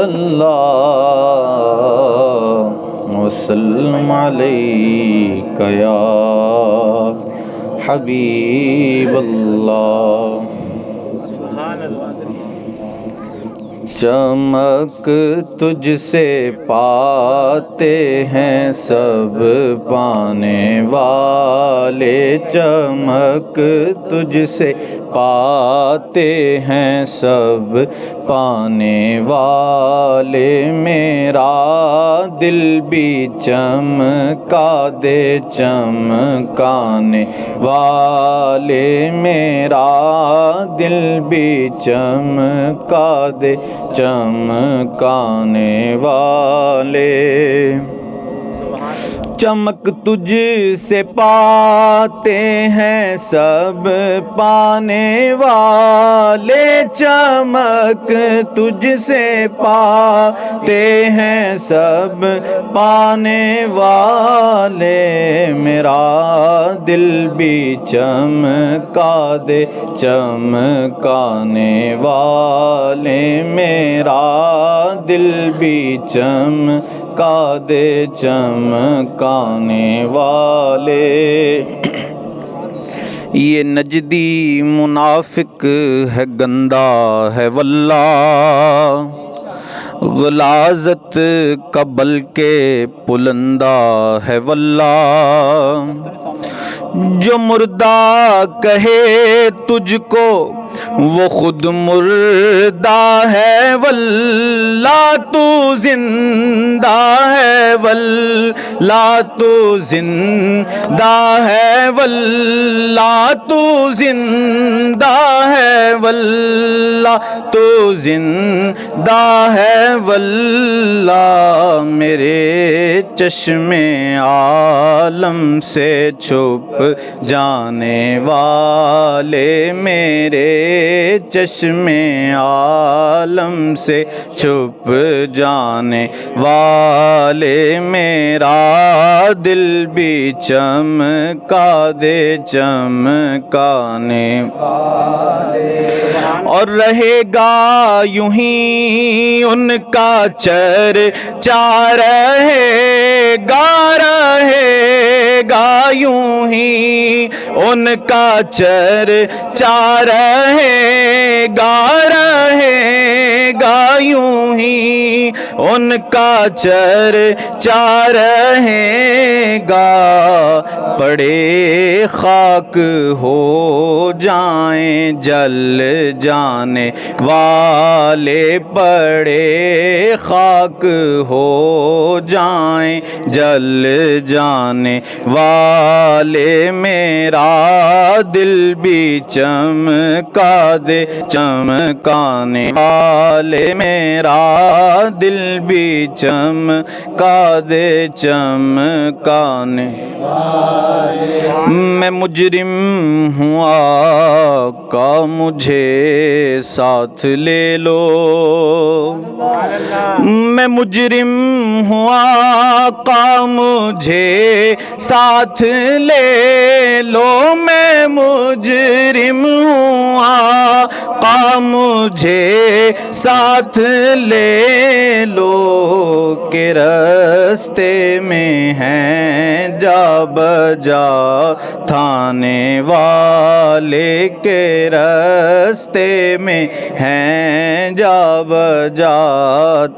صلی اللہ وسلم علیک یا حبیب اللہ۔ چمک تجھ سے پاتے ہیں سب پانے والے، چمک تجھ سے پاتے ہیں سب پانے والے، میرا دل بھی چمکا دے چمکانے والے، میرا دل بھی چمکا دے چمکانے والے۔ چمک تجھ سے پاتے ہیں سب پانے والے، چمک تجھ سے پاتے ہیں سب پانے والے، میرا دل بھی چمکا دے چمکانے والے، میرا دل بھی چمکا دے چمکانے والے۔ یہ نجدی منافق ہے گندا ہے واللہ، غلاظت کا بلکہ پلندہ ہے واللہ، جو مردہ کہے تجھ کو وہ خود مردہ ہے واللہ، تو زندہ ہے واللہ تو زندہ ہے واللہ تو زندہ ہے واللہ تو زندہ ہے واللہ، میرے چشم عالم سے چھپ جانے والے، میرے چشم عالم سے چھپ جانے والے، میرا دل بھی چمکا دے چمکانے والے، اور رہے گا یوں ہی ان کا چرچا، رہے گا یوں ہی ان کا چرچا، رہے گا یوں ہی ان کا چرچا، رہے گا پڑے خاک ہو جائیں جل جانے والے، پڑے خاک ہو جائیں جل جانے والے، میرا دل بھی چمکا دے چمکانے والے، میرا دل بھی چمکا دے چمکانے والے۔ میں مجرم ہوں آقا مجھے ساتھ لے لو، میں مجرم ہوں آقا مجھے ساتھ لے لو، میں مجرم ہوں آقا مجھے ساتھ لے لو، کہ رستے میں ہیں جا بجا تھانے والے، کہ رستے میں ہیں جا بجا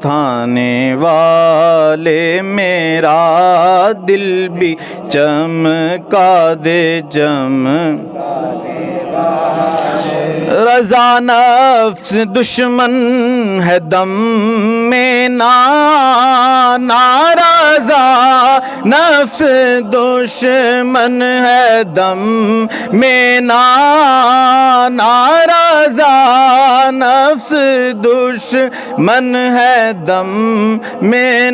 تھانے والے، میرا دل بھی چمکا دے رضا نفس دشمن ہے دم میں نارضا، نفس دشمن ہے دم میں نارضا، نفس دشمن ہے دم میں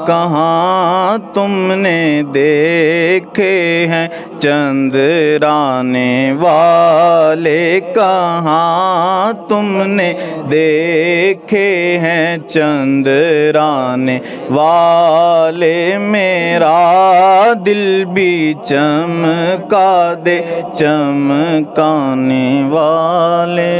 کہاں تم نے دیکھے ہیں چندرانے والے، کہاں تم نے دیکھے ہیں چندرانے والے، میرا دل بھی چمکا دے چمکانے والے۔